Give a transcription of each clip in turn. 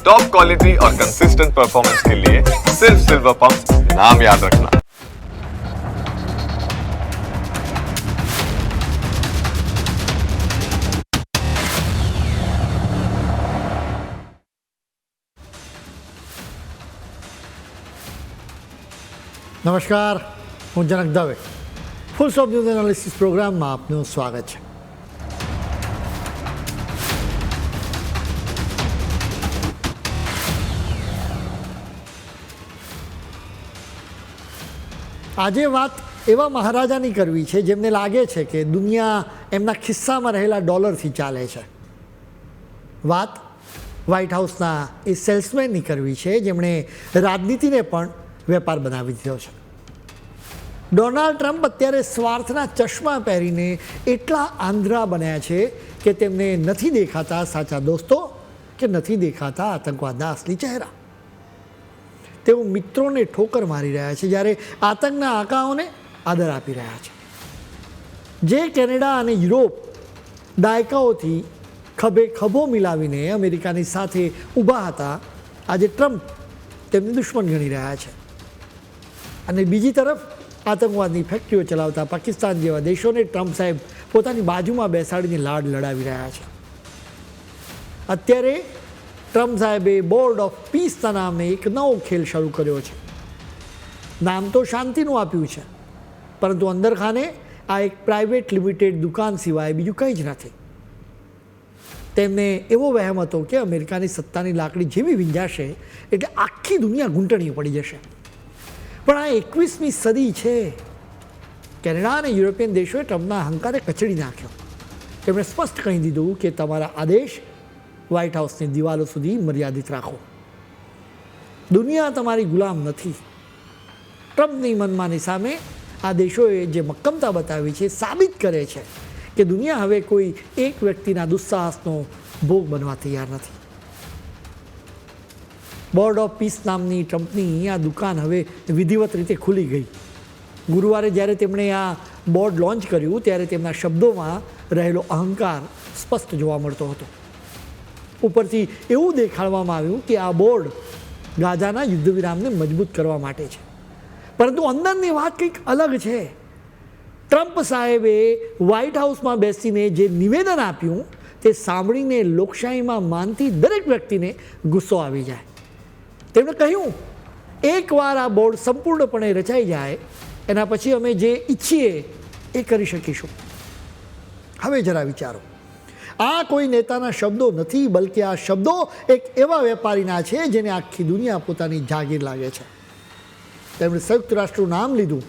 Top quality और consistent performance के लिए सिर्फ सिल्वर पंप नाम याद रखना। નમસ્કાર, હું Janak Dave. Full stop news analysis પ્રોગ્રામમાં આપનું સ્વાગત છે. આજે વાત એવા મહારાજાની કરવી છે જેમને લાગે છે કે દુનિયા એમના ખિસ્સામાં રહેલા ડોલરથી ચાલે છે. વાત વ્હાઇટ હાઉસના એ સેલ્સમેનની કરવી છે જેમણે રાજનીતિને પણ વેપાર બનાવી દીધો છે. ડોનાલ્ડ ટ્રમ્પ અત્યારે સ્વાર્થના ચશ્મા પહેરીને એટલા આંધળા બન્યા છે કે તેમને નથી દેખાતા સાચા દોસ્તો કે નથી દેખાતા આતંકવાદના અસલી ચહેરા. તેઓ મિત્રોને ઠોકર મારી રહ્યા છે જ્યારે આતંકના આંકાઓને આદર આપી રહ્યા છે. જે કેનેડા અને યુરોપ દાયકાઓથી ખભે ખભો મિલાવીને અમેરિકાની સાથે ઊભા હતા, આજે ટ્રમ્પ તેમને દુશ્મન ગણી રહ્યા છે. અને બીજી તરફ આતંકવાદની ફેક્ટરીઓ ચલાવતા પાકિસ્તાન જેવા દેશોને ટ્રમ્પ સાહેબ પોતાની બાજુમાં બેસાડીને લાડ લડાવી રહ્યા છે. અત્યારે ટ્રમ્પ સાહેબે બોર્ડ ઓફ પીસના નામે એક નવો ખેલ શરૂ કર્યો છે. નામ તો શાંતિનું આપ્યું છે, પરંતુ અંદરખાને આ એક પ્રાઇવેટ લિમિટેડ દુકાન સિવાય બીજું કંઈ જ નથી. તેમને એવો વહેમ હતો કે અમેરિકાની સત્તાની લાકડી જેવી વિંજાશે એટલે આખી દુનિયા ઘૂંટણીએ પડી જશે. પણ આ 21મી સદી છે. કેનેડા અને યુરોપિયન દેશોએ ટ્રમ્પના અહંકારે કચડી નાખ્યો. તેમણે સ્પષ્ટ કહી દીધું કે તમારા આદેશ વ્હાઇટ હાઉસની દિવાલો સુધી મર્યાદિત રાખો. દુનિયા તમારી ગુલામ નથી. ટ્રમ્પની મનમાની સામે આ દેશોએ જે મક્કમતા બતાવી છે સાબિત કરે છે કે દુનિયા હવે કોઈ એક વ્યક્તિના દુસ્સાહસનો ભોગ બનવા તૈયાર નથી. બોર્ડ ઓફ પીસ નામની ટ્રમ્પની આ દુકાન હવે વિધિવત રીતે ખુલી ગઈ. ગુરુવારે જ્યારે તેમણે આ બોર્ડ લોન્ચ કર્યું ત્યારે તેમના શબ્દોમાં રહેલો અહંકાર સ્પષ્ટ જોવા મળતો હતો. ઉપરથી એવું દેખાડવામાં આવ્યું કે આ બોર્ડ ગાઝાના યુદ્ધ વિરામને મજબૂત કરવા માટે છે, પરંતુ અંદરની વાત કંઈક અલગ છે. ટ્રમ્પ સાહેબે વ્હાઇટ હાઉસમાં બેસીને જે નિવેદન આપ્યું તે સાંભળીને લોકશાહીમાં માનતી દરેક વ્યક્તિને ગુસ્સો આવી જાય. તેમણે કહ્યું, એકવાર આ બોર્ડ સંપૂર્ણપણે રચાઈ જાય એના પછી અમે જે ઈચ્છીએ એ કરી શકીશું. હવે જરા વિચારો, આ કોઈ નેતાના શબ્દો નથી, બલ્કે આ શબ્દો એક એવા વેપારીના છે જેને આખી દુનિયા પોતાની જાગીર લાગે છે. તેમણે સંયુક્ત રાષ્ટ્રનું નામ લીધું.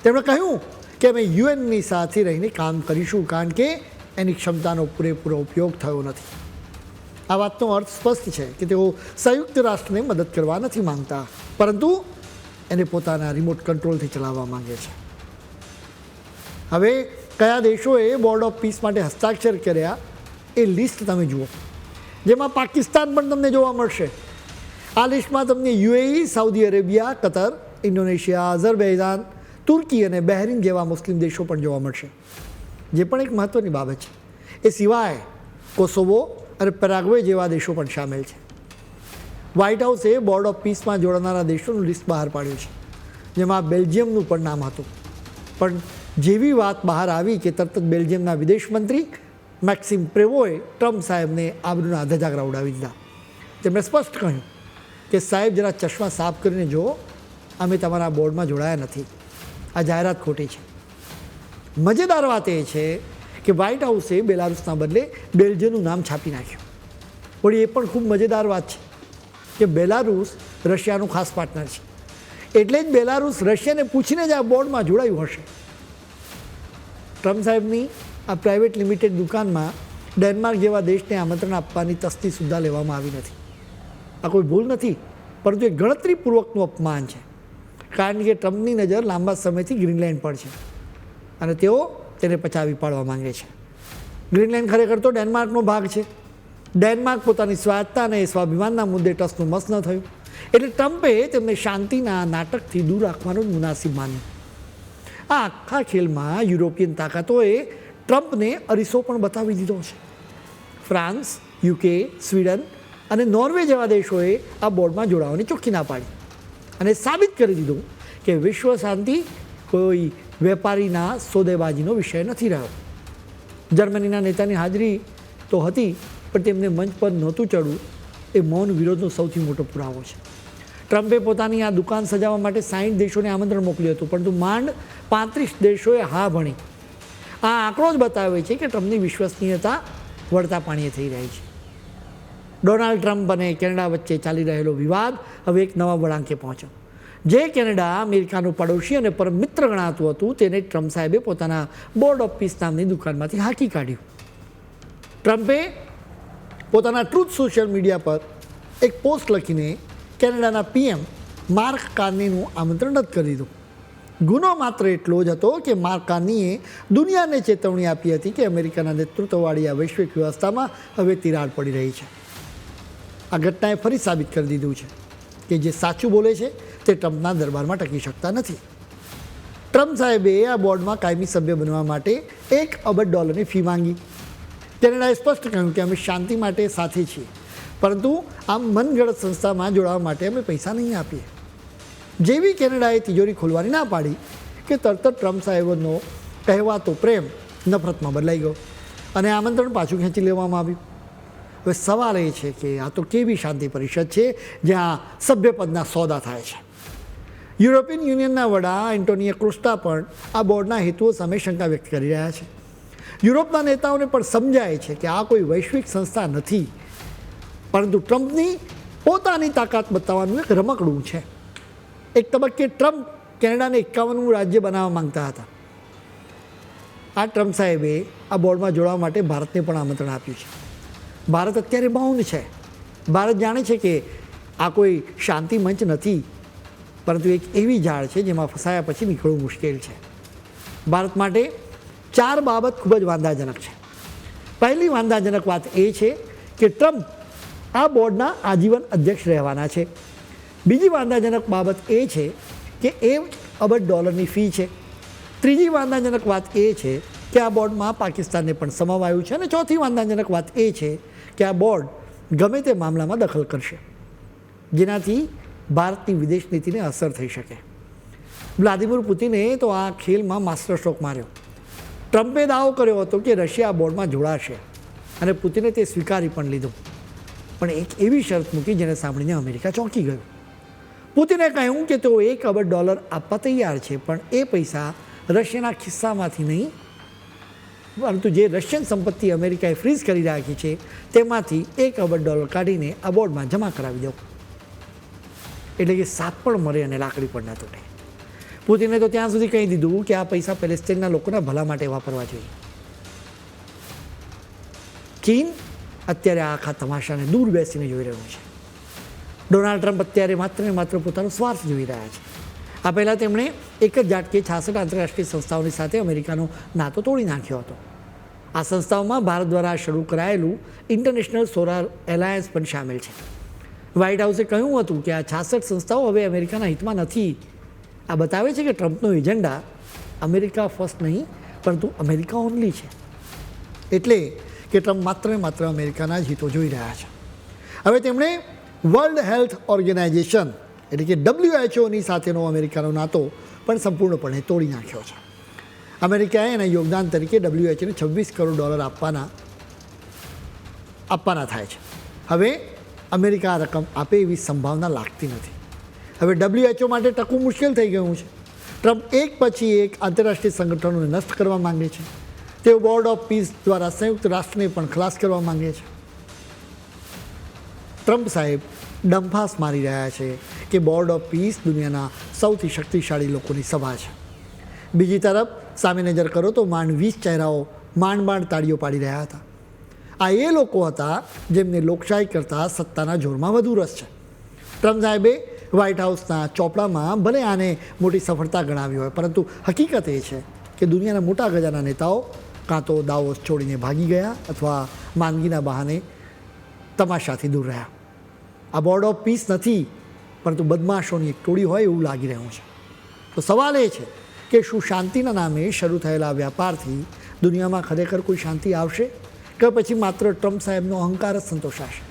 તેમણે કહ્યું કે અમે યુએનની સાથે રહીને કામ કરીશું કારણ કે એની ક્ષમતાનો પૂરેપૂરો ઉપયોગ થયો નથી. આ વાતનો અર્થ સ્પષ્ટ છે કે તેઓ સંયુક્ત રાષ્ટ્રને મદદ કરવા નથી માંગતા, પરંતુ એને પોતાના રિમોટ કંટ્રોલથી ચલાવવા માંગે છે. હવે કયા દેશોએ બોર્ડ ઓફ પીસ માટે હસ્તાક્ષર કર્યા એ લિસ્ટ તમે જુઓ, જેમાં પાકિસ્તાન પણ તમને જોવા મળશે. આ લિસ્ટમાં તમને UAE, Saudi Arabia, Qatar, Indonesia, Azerbaijan, તુર્કી અને બહેરીન જેવા મુસ્લિમ દેશો પણ જોવા મળશે. જે પણ એક મહત્ત્વની બાબત છે. એ સિવાય કોસોવો અને પેરાગ્વે જેવા દેશો પણ સામેલ છે. વ્હાઇટ હાઉસે બોર્ડ ઓફ પીસમાં જોડાનારા દેશોનું લિસ્ટ બહાર પાડ્યું છે, જેમાં બેલ્જિયમનું પણ નામ હતું. પણ જેવી વાત બહાર આવી કે તરત જ બેલ્જિયમના વિદેશ મંત્રી મેક્સિમ પ્રેવોએ ટ્રમ્પ સાહેબને આબરૂના ધજાગરા ઉડાવી દીધા. તેમણે સ્પષ્ટ કહ્યું કે સાહેબ જરા ચશ્મા સાફ કરીને જુઓ, અમે તમારા બોર્ડમાં જોડાયા નથી. આ જાહેરાત ખોટી છે. મજેદાર વાત એ છે કે વ્હાઇટ હાઉસે બેલારુસના બદલે બેલ્જિયમનું નામ છાપી નાખ્યું. વળી એ પણ ખૂબ મજેદાર વાત છે કે બેલારુસ રશિયાનું ખાસ પાર્ટનર છે, એટલે જ બેલારુસ રશિયાને પૂછીને જ આ બોર્ડમાં જોડાયું હશે. ટ્રમ્પ સાહેબની આ પ્રાઇવેટ લિમિટેડ દુકાનમાં ડેનમાર્ક જેવા દેશને આમંત્રણ આપવાની તસ્દી સુદ્ધા લેવામાં આવી નથી. આ કોઈ ભૂલ નથી, પરંતુ એ ગણતરીપૂર્વકનું અપમાન છે. કારણ કે ટ્રમ્પની નજર લાંબા સમયથી ગ્રીનલેન્ડ પર છે અને તેઓ તેને પચાવી પાડવા માંગે છે. ગ્રીનલેન્ડ ખરેખર તો ડેનમાર્કનો ભાગ છે. ડેનમાર્ક પોતાની સ્વાયત્તતા અને સ્વાભિમાનના મુદ્દે ટસનું મસ ન થયું, એટલે ટ્રમ્પે તેમને શાંતિના નાટકથી દૂર રાખવાનું મુનાસિબ માન્યું. આ આખા ખેલમાં યુરોપિયન તાકાતોએ ટ્રમ્પને અરીસો પણ બતાવી દીધો છે. ફ્રાન્સ, યુકે, સ્વીડન અને નોર્વે જેવા દેશોએ આ બોર્ડમાં જોડાવાની ચોખ્ખી ના પાડી અને સાબિત કરી દીધું કે વિશ્વ શાંતિ કોઈ વેપારીના સોદેબાજીનો વિષય નથી રહ્યો. જર્મનીના નેતાની હાજરી તો હતી, પણ તેમને મંચ પર નહોતું ચડવું એ મૌન વિરોધનો સૌથી મોટો પુરાવો છે. ટ્રમ્પે પોતાની આ દુકાન સજાવવા માટે 60 દેશોને આમંત્રણ મોકલ્યું હતું, પરંતુ માંડ 35 દેશોએ હા ભણી. આ આંકડો જ બતાવે છે કે ટ્રમ્પની વિશ્વસનીયતા વળતા પાણીએ થઈ રહી છે. ડોનાલ્ડ ટ્રમ્પ અને કેનેડા વચ્ચે ચાલી રહેલો વિવાદ હવે એક નવા વળાંકે પહોંચ્યો. જે કેનેડા અમેરિકાનું પડોશી અને પરમ મિત્ર ગણાતું હતું, તેને ટ્રમ્પ સાહેબે પોતાના બોર્ડ ઓફ પીસ નામની દુકાનમાંથી હાંકી કાઢ્યું. ટ્રમ્પે પોતાના ટ્રુથ સોશિયલ મીડિયા પર એક પોસ્ટ લખીને કેનેડાના પીએમ માર્ક કાર્નીનું આમંત્રણ રદ કરી દીધું. ગુનો માત્ર એટલો જ હતો કે માર્ક કાર્નીએ દુનિયાને ચેતવણી આપી હતી કે અમેરિકાના નેતૃત્વવાળી આ વૈશ્વિક વ્યવસ્થામાં હવે તિરાડ પડી રહી છે. આ ઘટનાએ ફરી સાબિત કરી દીધું છે કે જે સાચું બોલે છે તે ટ્રમ્પના દરબારમાં ટકી શકતા નથી. ટ્રમ્પ સાહેબે આ બોર્ડમાં કાયમી સભ્ય બનવા માટે $1 અબજ ફી માંગી. કેનેડાએ સ્પષ્ટ કહ્યું કે અમે શાંતિ માટે સાથે છીએ, પરંતુ આમ મનગઢ સંસ્થામાં જોડાવા માટે અમે પૈસા નહીં આપીએ. જેવી કેનેડાએ તિજોરી ખોલવાની ના પાડી કે તરત જ ટ્રમ્પ સાહેબનો કહેવાતો પ્રેમ નફરતમાં બદલાઈ ગયો અને આમંત્રણ પાછું ખેંચી લેવામાં આવ્યું. હવે સવાલ એ છે કે આ તો કેવી શાંતિ પરિષદ છે જ્યાં સભ્યપદના સોદા થાય છે. યુરોપિયન યુનિયનના વડા એન્ટોનિયો કોસ્ટા પણ આ બોર્ડના હેતુઓ સામે શંકા વ્યક્ત કરી રહ્યા છે. યુરોપના નેતાઓને પણ સમજાય છે કે આ કોઈ વૈશ્વિક સંસ્થા નથી, પરંતુ ટ્રમ્પની પોતાની તાકાત બતાવવાનું એક રમકડું છે. એક તબક્કે ટ્રમ્પ કેનેડાને 51મું રાજ્ય બનાવવા માંગતા હતા. આ ટ્રમ્પ સાહેબે આ બોર્ડમાં જોડાવા માટે ભારતને પણ આમંત્રણ આપ્યું છે. ભારત અત્યારે મૌન છે. ભારત જાણે છે કે આ કોઈ શાંતિ મંચ નથી, પરંતુ એક એવી ઝાડ છે જેમાં ફસાયા પછી નીકળવું મુશ્કેલ છે. ભારત માટે 4 બાબત ખૂબ જ વાંધાજનક છે. પહેલી વાંધાજનક વાત એ છે કે ટ્રમ્પ આ બોર્ડના આજીવન અધ્યક્ષ રહેવાના છે. બીજી વાંધાજનક બાબત એ છે કે $1 અબજ ફી છે. ત્રીજી વાંધાજનક વાત એ છે કે આ બોર્ડમાં પાકિસ્તાનને પણ સમાવાયું છે. અને ચોથી વાંધાજનક વાત એ છે કે આ બોર્ડ ગમે તે મામલામાં દખલ કરશે, જેનાથી ભારતની વિદેશ નીતિને અસર થઈ શકે. વ્લાદિમીર પુતિને તો આ ખેલમાં માસ્ટર સ્ટ્રોક માર્યો. ટ્રમ્પે દાવો કર્યો હતો કે રશિયા આ બોર્ડમાં જોડાશે અને પુતિને તે સ્વીકારી પણ લીધું, પણ એક એવી શરત મૂકી જેને સાંભળીને અમેરિકા ચોંકી ગયું. પુતિને કહ્યું કે તેઓ $1 અબજ આપવા તૈયાર છે, પણ એ પૈસા રશિયાના ખિસ્સામાંથી નહીં, પરંતુ જે રશિયન સંપત્તિ અમેરિકાએ ફ્રીઝ કરી રાખી છે તેમાંથી $1 અબજ કાઢીને આ બોર્ડમાં જમા કરાવી દો. એટલે કે સાપ પણ મરે અને લાકડી પણ ના તૂટે. પુતિને તો ત્યાં સુધી કહી દીધું કે આ પૈસા પેલેસ્ટાઇનના લોકોના ભલા માટે વાપરવા જોઈએ. ચીન અત્યારે આખા તમાશાને દૂર બેસીને જોઈ રહ્યું છે. ડોનાલ્ડ ટ્રમ્પ અત્યારે માત્ર ને માત્ર પોતાનો સ્વાર્થ જોઈ રહ્યા છે. આ પહેલાં તેમણે એક જ ઝાટકે 66 આંતરરાષ્ટ્રીય સંસ્થાઓની સાથે અમેરિકાનો નાતો તોડી નાખ્યો હતો. આ સંસ્થાઓમાં ભારત દ્વારા શરૂ કરાયેલું ઇન્ટરનેશનલ સોલાર એલાયન્સ પણ સામેલ છે. વ્હાઇટ હાઉસે કહ્યું હતું કે આ 66 સંસ્થાઓ હવે અમેરિકાના હિતમાં નથી. આ બતાવે છે કે ટ્રમ્પનો એજન્ડા અમેરિકા ફર્સ્ટ નહીં, પરંતુ અમેરિકા ઓનલી છે. એટલે કે ટ્રમ્પ માત્ર ને માત્ર અમેરિકાના જ હિતો જોઈ રહ્યા છે. હવે તેમણે વર્લ્ડ હેલ્થ ઓર્ગેનાઇઝેશન એટલે કે WHOની સાથેનો અમેરિકાનો નાતો પણ સંપૂર્ણપણે તોડી નાખ્યો છે. અમેરિકાએ એના યોગદાન તરીકે WHOને $26 કરોડ આપવાના થાય છે. હવે અમેરિકા આ રકમ આપે એવી સંભાવના લાગતી નથી. હવે WHO માટે ટકવું મુશ્કેલ થઈ ગયું છે. ટ્રમ્પ એક પછી એક આંતરરાષ્ટ્રીય સંગઠનોને નષ્ટ કરવા માંગે છે. તેઓ બોર્ડ ઓફ પીસ દ્વારા સંયુક્ત રાષ્ટ્રને પણ ખલાસ કરવા માંગે છે. ટ્રમ્પ સાહેબ ડંફાસ મારી રહ્યા છે કે બોર્ડ ઓફ પીસ દુનિયાના સૌથી શક્તિશાળી લોકોની સભા છે. બીજી તરફ સામે નજર કરો તો માંડ 20 ચહેરાઓ માંડ તાળીઓ પાડી રહ્યા હતા. આ એ લોકો હતા જેમને લોકશાહી કરતાં સત્તાના જોરમાં વધુ રસ છે. ટ્રમ્પ સાહેબે વ્હાઇટ હાઉસના ચોપડામાં ભલે આને મોટી સફળતા ગણાવી હોય, પરંતુ હકીકત એ છે કે દુનિયાના મોટા ગજાના નેતાઓ કાં તો દાવોસ છોડીને ભાગી ગયા અથવા માંદગીના બહાને તમાશાથી દૂર રહ્યા. આ બોર્ડ ઓફ પીસ નથી, પરંતુ બદમાશોની એક ટોળી હોય એવું લાગી રહ્યું છે. તો સવાલ એ છે કે શું શાંતિના નામે શરૂ થયેલા વ્યાપારથી દુનિયામાં ખરેખર કોઈ શાંતિ આવશે કે પછી માત્ર ટ્રમ્પ સાહેબનો અહંકાર જ સંતોષાશે?